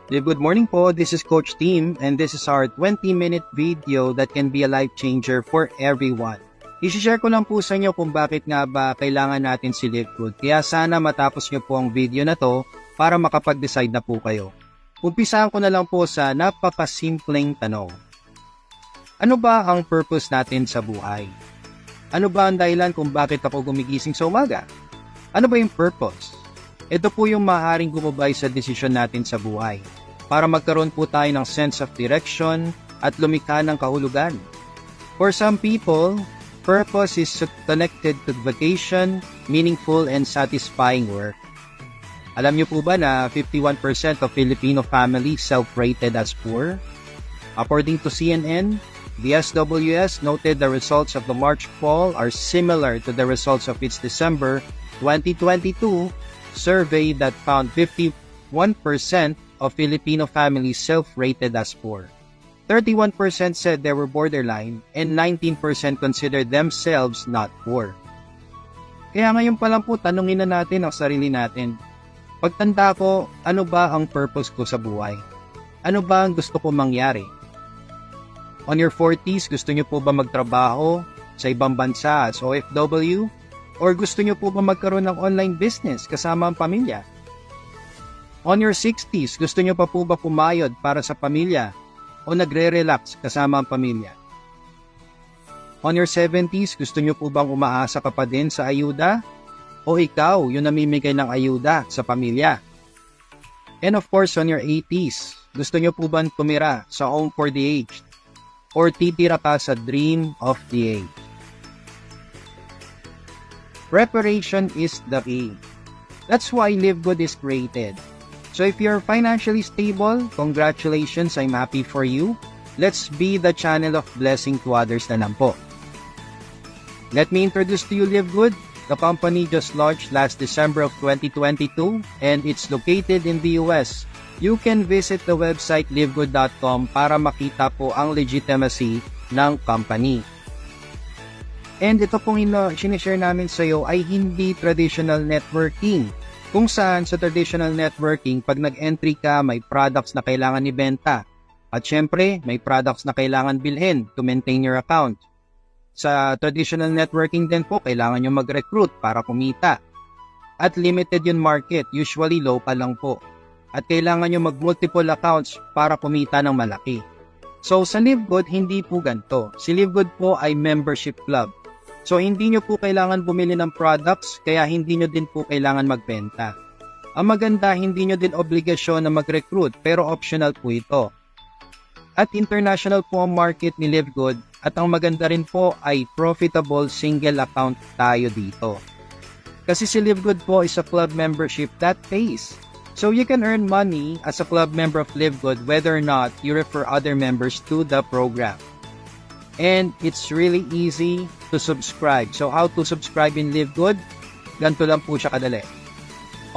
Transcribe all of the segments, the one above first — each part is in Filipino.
Good morning po, this is Coach Team and this is our 20-minute video that can be a life changer for everyone. I-share ko lang po sa inyo kung bakit nga ba kailangan natin si Live Good. Kaya sana matapos nyo po ang video na to para makapag-decide na po kayo. Umpisahan ko na lang po sa napakasimpleng tanong. Ano ba ang purpose natin sa buhay? Ano ba ang dahilan kung bakit ako gumigising sa umaga? Ano ba yung purpose? Ito po yung maaaring gumabay sa desisyon natin sa buhay para magkaroon po tayo ng sense of direction at lumikha ng kahulugan. For some people, purpose is connected to vacation, meaningful and satisfying work. Alam niyo po ba na 51% of Filipino families self-rated as poor? According to CNN, the SWS noted the results of the March poll are similar to the results of its December 2022 survey that found 51% of Filipino families self-rated as poor. 31% said they were borderline and 19% considered themselves not poor. Kaya ngayon pa lang po tanungin na natin ang sarili natin. Pagtanda ko, ano ba ang purpose ko sa buhay? Ano ba ang gusto ko mangyari? On your 40s, gusto niyo po ba magtrabaho sa ibang bansa as OFW? Or gusto niyo po ba magkaroon ng online business kasama ang pamilya? On your 60s, gusto niyo pa po ba pumayod para sa pamilya o nagre-relax kasama ang pamilya? On your 70s, gusto niyo po bang umaasa ka pa din sa ayuda? O ikaw yung namimigay ng ayuda sa pamilya? And of course, on your 80s, gusto niyo po bang tumira sa home for the aged? Or titira ka sa dream of the age? Preparation is the key. That's why Live Good is created. So if you're financially stable, congratulations, I'm happy for you. Let's be the channel of blessing to others na lang po. Let me introduce to you Live Good. The company just launched last December of 2022 and it's located in the US. You can visit the website livegood.com para makita po ang legitimacy ng company. And ito pong sinishare namin sa iyo ay hindi traditional networking. Kung saan sa traditional networking, pag nag-entry ka, may products na kailangan ibenta. At syempre, may products na kailangan bilhin to maintain your account. Sa traditional networking din po, kailangan nyo mag-recruit para kumita. At limited yung market, usually local lang po. At kailangan nyo mag-multiple accounts para kumita ng malaki. So sa Live Good, hindi po ganito. Si Live Good po ay membership club. So hindi nyo po kailangan bumili ng products, kaya hindi nyo din po kailangan magbenta. Ang maganda, hindi nyo din obligasyon na mag-recruit, pero optional po ito. At international po ang market ni Live Good, at ang maganda rin po ay profitable single account tayo dito. Kasi si Live Good po is a club membership that pays. So you can earn money as a club member of Live Good whether or not you refer other members to the program. And it's really easy to subscribe. So how to subscribe in Live Good? Ganito lang po siya kadali.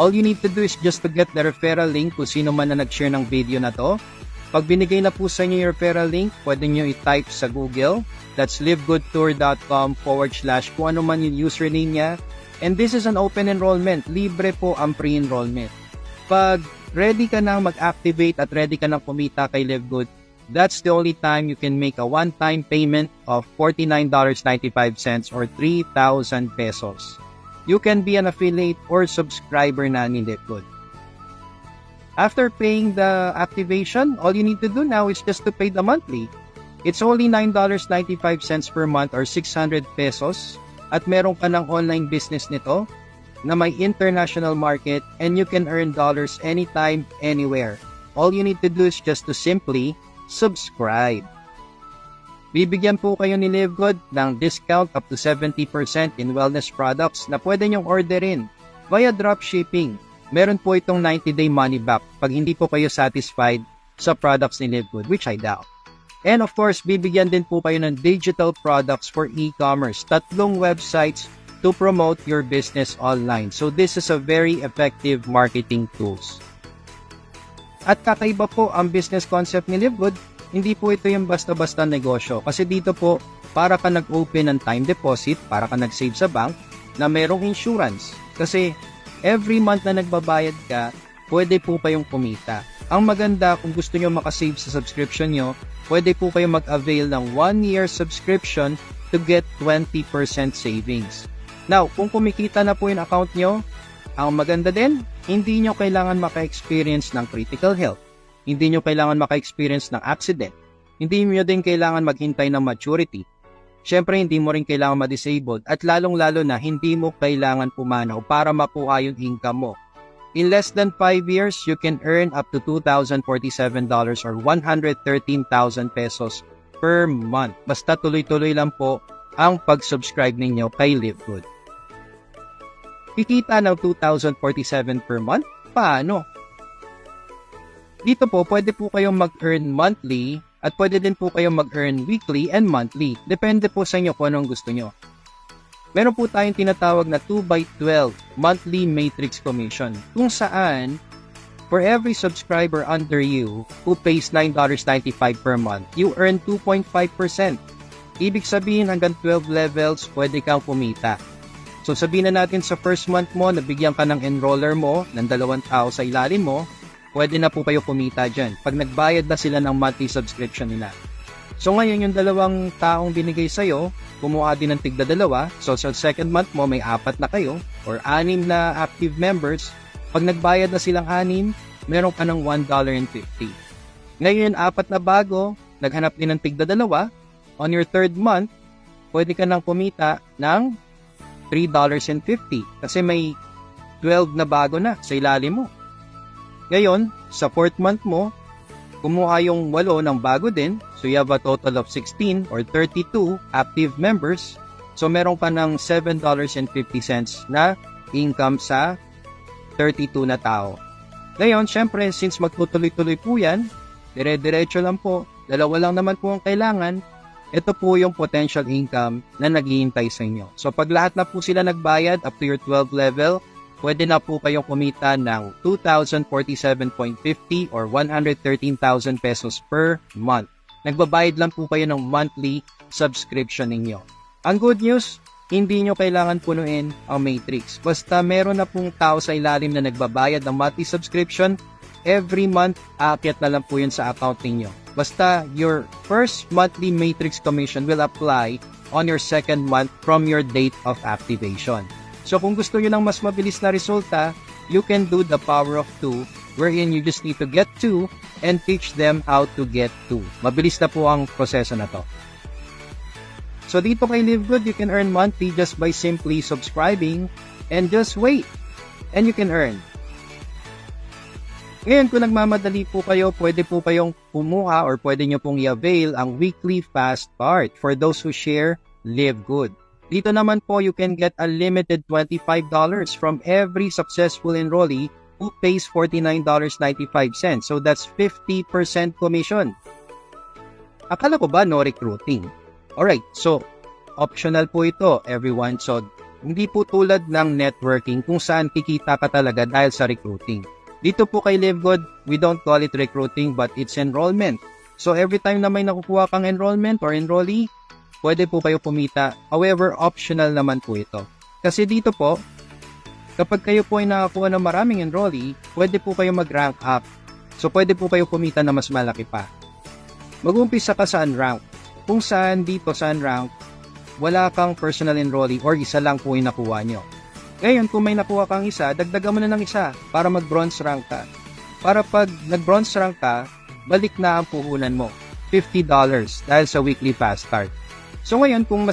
All you need to do is just to get the referral link kung sino man na nag-share ng video na to. Pag binigay na po sa inyo yung referral link, pwede nyo i-type sa Google. That's livegoodtour.com/ kung ano man yung username niya. And this is an open enrollment. Libre po ang pre-enrollment. Pag ready ka na mag-activate at ready ka na kumita kay Live Good, that's the only time you can make a one-time payment of $49.95 or 3,000 pesos. You can be an affiliate or subscriber na ni Live Good. After paying the activation, all you need to do now is just to pay the monthly. It's only $9.95 per month or 600 pesos at meron ka ng online business nito na may international market and you can earn dollars anytime, anywhere. All you need to do is just to simply subscribe. Bibigyan po kayo ni Live Good ng discount up to 70% in wellness products na pwede nyong orderin via dropshipping. Meron po itong 90-day money back pag hindi po kayo satisfied sa products ni Live Good, which I doubt. And of course, bibigyan din po kayo ng digital products for e-commerce, 3 websites to promote your business online. So this is a very effective marketing tools. At kakaiba po ang business concept ni Live Good, hindi po ito yung basta-basta negosyo. Kasi dito po, para ka nag-open ng time deposit, para ka nag-save sa bank, na merong insurance. Kasi every month na nagbabayad ka, pwede po kayong kumita. Ang maganda, kung gusto nyo makasave sa subscription nyo, pwede po kayo mag-avail ng 1-year subscription to get 20% savings. Now, kung kumikita na po yung account nyo, ang maganda din, hindi nyo kailangan maka-experience ng critical health. Hindi nyo kailangan maka-experience ng accident. Hindi nyo din kailangan maghintay ng maturity. Siyempre, hindi mo rin kailangan ma-disabled at lalong-lalo na hindi mo kailangan pumanaw para makuha yung income mo. In less than 5 years, you can earn up to $2,047 or 113,000 pesos per month. Basta tuloy-tuloy lang po ang pag-subscribe ninyo kay Live Good. Kikita ng $2,047 per month? Paano? Dito po, pwede po kayong mag-earn monthly at pwede din po kayong mag-earn weekly and monthly. Depende po sa inyo kung anong gusto nyo. Meron po tayong tinatawag na 2x12 monthly matrix commission, kung saan for every subscriber under you who pays $9.95 per month, you earn 2.5%. Ibig sabihin hanggang 12 levels pwede kang kumita. So sabihin na natin sa first month mo, nabigyan ka ng enroller mo ng 2 tao sa ilalim mo, pwede na po kayo kumita dyan pag nagbayad na sila ng monthly subscription nila. So ngayon yung 2 taong binigay sa'yo, kumuha din ng tigda-2, so sa second month mo may 4 na kayo or 6 na active members. Pag nagbayad na silang 6, meron ka ng $1.50. Ngayon 4 na bago, naghanap din ng tigda-2, on your third month, pwede ka nang kumita ng $3.50 kasi may 12 na bago na sa ilalim mo. Ngayon, sa fourth month mo, kumuha yung 8 ng bago din, so you have a total of 16 or 32 active members. So meron ka ng $7.50 na income sa 32 na tao. Ngayon, syempre, since magtutuloy-tuloy po yan, dire-diretso lang po, 2 lang naman po ang kailangan, ito po yung potential income na naghihintay sa inyo. So pag lahat na po sila nagbayad up to your 12 level, pwede na po kayong kumita ng 2,047.50 or 113,000 pesos per month. Nagbabayad lang po kayo ng monthly subscription ninyo. Ang good news, hindi nyo kailangan punuin ang matrix. Basta meron na pong tao sa ilalim na nagbabayad ng monthly subscription, every month, aakyat na lang po yun sa account ninyo. Basta your first monthly matrix commission will apply on your second month from your date of activation. So kung gusto nyo ng mas mabilis na resulta, you can do the power of 2, wherein you just need to get 2 and teach them how to get 2. Mabilis na po ang proseso na to. So dito kay Live Good, you can earn monthly just by simply subscribing and just wait. And you can earn. Ngayon, kung nagmamadali po kayo, pwede po kayong kumuha or pwede nyo pong i-avail ang weekly fast card for those who share Live Good. Dito naman po, you can get a limited $25 from every successful enrollee who pays $49.95. So that's 50% commission. Akala ko ba no recruiting? Alright, so optional po ito, everyone. So hindi po tulad ng networking kung saan kikita ka talaga dahil sa recruiting. Dito po kay Live Good, we don't call it recruiting but it's enrollment. So every time na may nakukuha kang enrollment or enrollee, pwede po kayo kumita. However, optional naman po ito. Kasi dito po, kapag kayo po ay nakakuha ng maraming enrollee, pwede po kayo mag-rank up. So, pwede po kayo kumita na mas malaki pa. Mag-umpisa ka sa unrank. Kung saan dito sa unrank, wala kang personal enrollee or isa lang po yung nakuha nyo. Ngayon, kung may nakuha kang isa, dagdagan mo na ng isa para mag-bronze rank ka. Para pag nag-bronze rank ka, balik na ang puhunan mo. $50 dahil sa weekly fast start. So ngayon, kung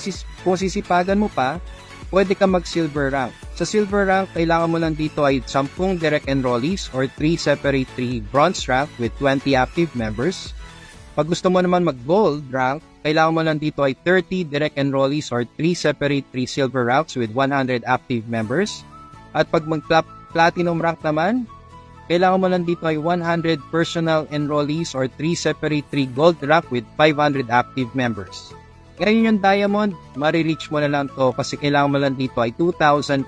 sisipagan mo pa, pwede ka mag-silver rank. Sa silver rank, kailangan mo lang dito ay 10 direct enrollees or 3 separate 3 bronze rank with 20 active members. Pag gusto mo naman mag-gold rank, kailangan mo lang dito ay 30 direct enrollees or 3 separate 3 silver ranks with 100 active members. At pag mag-platinum rank naman, kailangan mo lang dito ay 100 personal enrollees or 3 separate 3 gold rank with 500 active members. Ngayon yung diamond, marireach mo na lang to kasi kailangan mo lang dito ay 2,500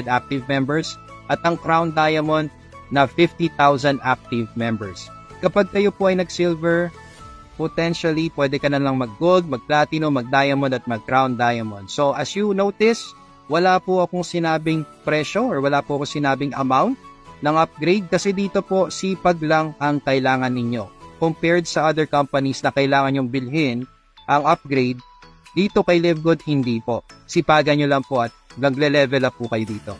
active members at ang crown diamond na 50,000 active members. Kapag kayo po ay nag-silver, potentially pwede ka na lang mag-gold, mag-platinum, mag-diamond at mag-crown diamond. So as you notice, wala po akong sinabing presyo or wala po akong sinabing amount. ng upgrade kasi dito po sipag lang ang kailangan ninyo. Compared sa other companies na kailangan yung bilhin ang upgrade, dito kay Livegood hindi po. Sipagan nyo lang po at nagle-level up po kayo dito.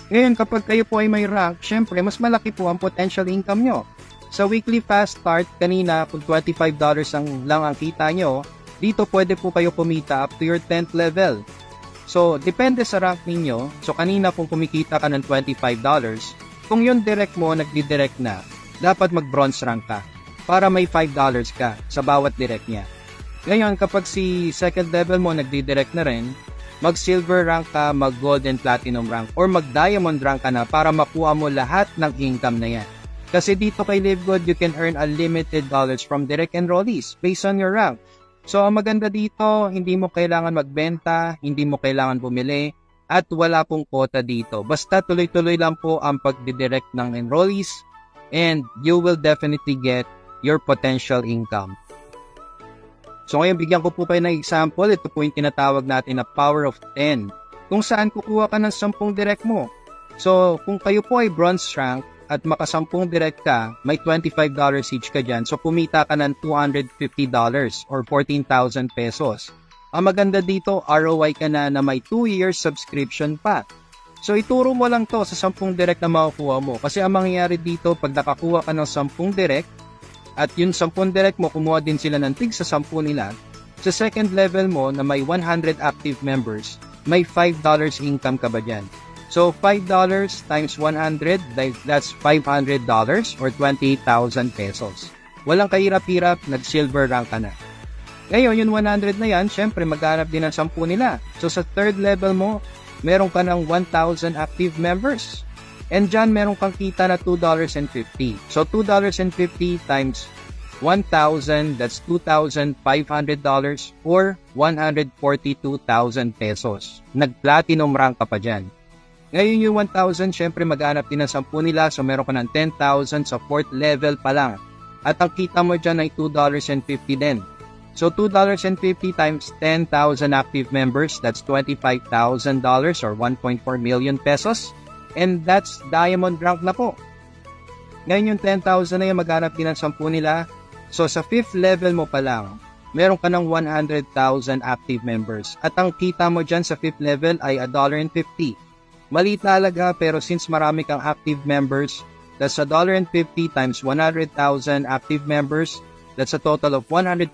Ngayon, kapag kayo po ay may rank, syempre mas malaki po ang potential income nyo. Sa weekly fast start, kanina kung $25 lang ang kita nyo, dito pwede po kayo kumita up to your 10th level. So, depende sa rank ninyo. So, kanina kung kumikita ka ng $25, kung yung direct mo nagdi-direct na, dapat mag-bronze rank ka para may $5 ka sa bawat direct niya. Ngayon, kapag si second level mo nagdi-direct na rin, mag-silver rank ka, mag-gold and platinum rank, or mag-diamond rank ka na para makuha mo lahat ng income na yan. Kasi dito kay Livegood, you can earn unlimited dollars from direct enrollees based on your rank. So, ang maganda dito, hindi mo kailangan magbenta, hindi mo kailangan bumili, at wala pong quota dito. Basta tuloy-tuloy lang po ang pagdidirect ng enrollees, and you will definitely get your potential income. So, ngayon bigyan ko po kayo ng example. Ito po yung tinatawag natin na power of 10. Kung saan kukuha ka ng 10 direct mo. So, kung kayo po ay bronze rank, at makasampung direct ka, may $25 each ka dyan. So, kumita ka ng $250 or 14,000 pesos. Ang maganda dito, ROI ka na may 2 years subscription pa. So, ituro mo lang to sa 10 direct na makukuha mo. Kasi ang mangyayari dito, pag nakakuha ka ng 10 direct, at yung 10 direct mo, kumuha din sila ng tig sa 10 nila, sa second level mo na may 100 active members, may $5 income ka ba dyan? So, $5 times 100, that's $500 or 28,000 pesos. Walang kahirap-hirap, nag-silver rank ka na. Ngayon, yung 100 na yan, syempre, maghanap din ng 10 nila. So, sa third level mo, meron ka ng 1,000 active members. And dyan, meron kang kita na $2.50. So, $2.50 times 1,000, that's $2,500 or 142,000 pesos. Nag-platinum rank ka pa dyan. Ngayon yung 1,000, syempre maghanap din ng 10 nila, so meron ka ng 10,000 sa 4th level pa lang. At ang kita mo dyan ay $2.50 din. So $2.50 times 10,000 active members, that's $25,000 or 1.4 million pesos. And that's diamond rank na po. Ngayon yung 10,000 na yan, maghanap din ng 10 nila. So sa 5th level mo pa lang, meron ka ng 100,000 active members. At ang kita mo dyan sa 5th level ay $1.50. Maliit talaga, pero since marami kang active members, that's $1.50 times 100,000 active members, that's a total of $150,000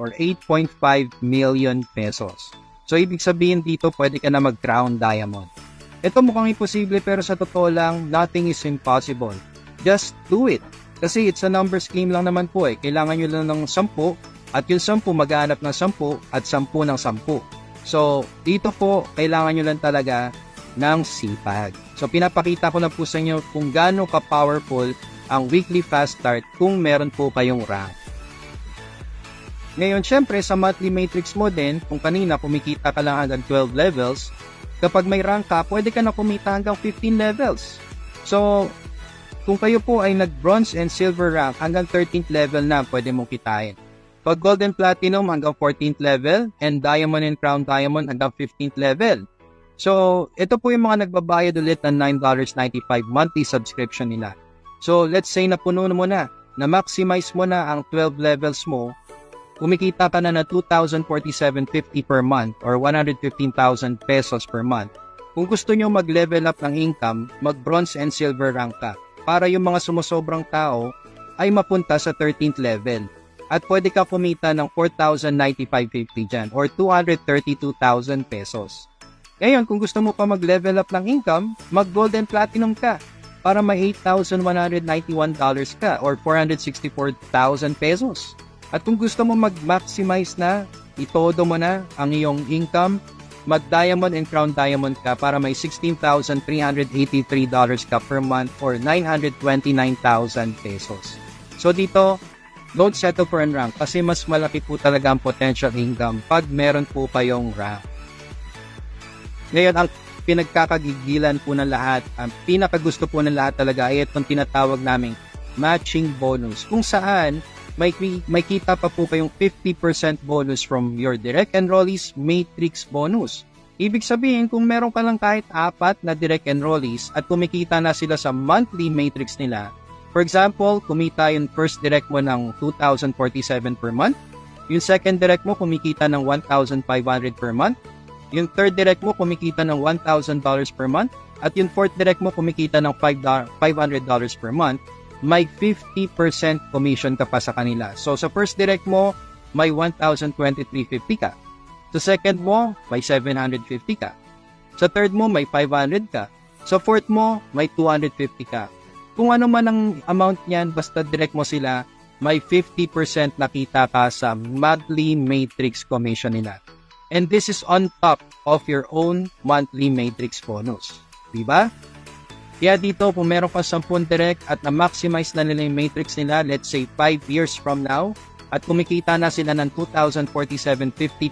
or 8.5 million pesos. So, ibig sabihin dito, pwede ka na mag-crown diamond. Ito mukhang imposible, pero sa totoo lang, nothing is impossible. Just do it. Kasi it's a numbers game lang naman po eh. Kailangan nyo lang ng 10, at yung 10 maghanap ng 10, at 10 ng 10. So, dito po, kailangan nyo lang talaga ng sipag. So, pinapakita ko na po sa inyo kung gaano ka-powerful ang weekly fast start kung meron po kayong rank. Ngayon, syempre, sa monthly matrix mo din, kung kanina kumikita ka lang hanggang 12 levels, kapag may rank ka, pwede ka na kumita hanggang 15 levels. So, kung kayo po ay nag-bronze and silver rank, hanggang 13th level na pwede mong kitain. Pag Gold and Platinum hanggang 14th level, and Diamond and Crown Diamond hanggang 15th level. So, ito po yung mga nagbabayad ulit ng $9.95 monthly subscription nila. So, let's say na puno mo na-maximize mo na ang 12 levels mo, kumikita ka na 2,047.50 per month or 115,000 pesos per month. Kung gusto nyo mag-level up ng income, mag-bronze and silver rank ka para yung mga sumusobrang tao ay mapunta sa 13th level. At pwede ka kumita ng 4,095.50 dyan or 232,000 pesos. Ngayon, kung gusto mo pa mag-level up ng income, mag-gold and platinum ka para may $8,191 ka or 464,000 pesos. At kung gusto mo mag-maximize na, itodo mo na ang iyong income, mag-diamond and crown diamond ka para may $16,383 ka per month or 929,000 pesos. So dito, don't settle for an rank kasi mas malaki po talaga ang potential income pag meron po kayong rank. Ngayon, ang pinagkakagigilan po ng lahat, ang pinakagusto po ng lahat talaga ay itong tinatawag naming matching bonus. Kung saan, may kita pa po kayong 50% bonus from your direct enrollees matrix bonus. Ibig sabihin, kung meron ka lang kahit 4 na direct enrollees at kumikita na sila sa monthly matrix nila, for example, kumita yung first direct mo ng 2,047 per month, yung second direct mo kumikita ng 1,500 per month, yung third direct mo kumikita ng $1,000 per month, at yung fourth direct mo kumikita ng $500 per month, may 50% commission ka pa sa kanila. So sa first direct mo, may 1,023.50 ka. Sa second mo, may 750 ka. Sa third mo, may 500 ka. Sa fourth mo, may 250 ka. Kung ano man ang amount niyan, basta direct mo sila, may 50% nakita ka sa monthly matrix commission nila. And this is on top of your own monthly matrix bonus. Diba? Kaya dito, kung meron ka 10 direct at na-maximize na nila yung matrix nila, let's say 5 years from now, at kumikita na sila ng 2,047.50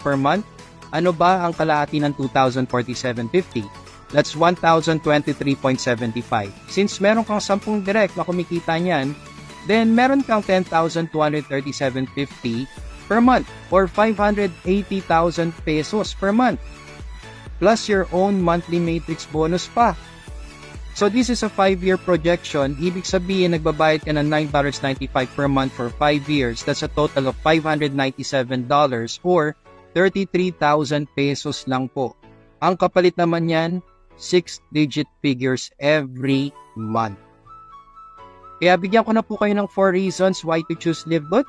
per month, ano ba ang kalahati ng 2,047.50? That's 1,023.75. Since meron kang 10 direct na kumikita niyan, then meron kang 10,237.50 per month or 580,000 pesos per month. Plus your own monthly matrix bonus pa. So this is a 5-year projection. Ibig sabihin, nagbabayad ka ng $9.95 per month for 5 years. That's a total of $597 or 33,000 pesos lang po. Ang kapalit naman yan, 6-digit figures every month. Kaya bigyan ko na po kayo ng 4 reasons why to choose LiveGood.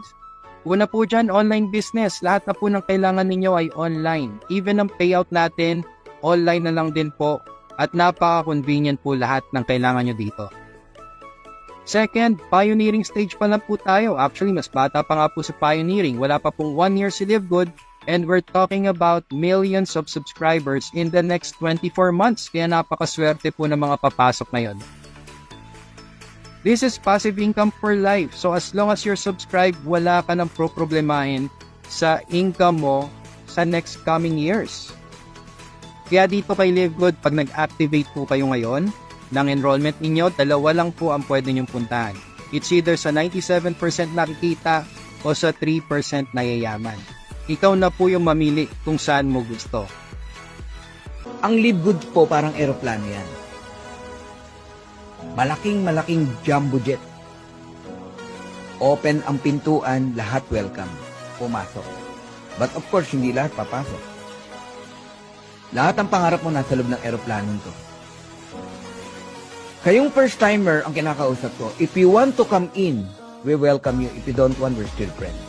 Una po dyan, online business. Lahat na po ng kailangan ninyo ay online. Even ang payout natin, online na lang din po. At napaka-convenient po lahat ng kailangan nyo dito. Second, pioneering stage pa lang po tayo. Actually, mas bata pa nga po sa pioneering. Wala pa pong 1 year si LiveGood. And we're talking about millions of subscribers in the next 24 months. Kaya napakaswerte po ng mga papasok na yun. This is passive income for life. So as long as you're subscribed, wala ka nang problemahin sa income mo sa next coming years. Kaya dito kay LiveGood, pag nag-activate po kayo ngayon ng enrollment ninyo, 2 lang po ang pwede nyong puntahan. It's either sa 97% nakikita o sa 3% nayayaman. Ikaw na po yung mamili kung saan mo gusto. Ang LiveGood po parang eroplano yan. Malaking jumbo jet. Open ang pintuan, lahat welcome. Pumasok. But of course, hindi lahat papasok. Lahat ng pangarap mo nasa loob ng eroplanong to. Kayong first timer ang kinakausap ko, if you want to come in, we welcome you. If you don't want, we're still friends.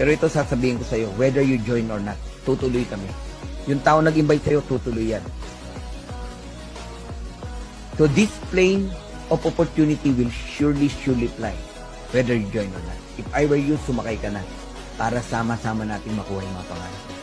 Pero ito sasabihin ko sa'yo, whether you join or not, tutuloy kami. Yung tao nag-invite sa'yo, tutuloy yan. So this plane of opportunity will surely fly, whether you join or not. If I were you, sumakay ka na para sama-sama natin makuha yung mga pangarap.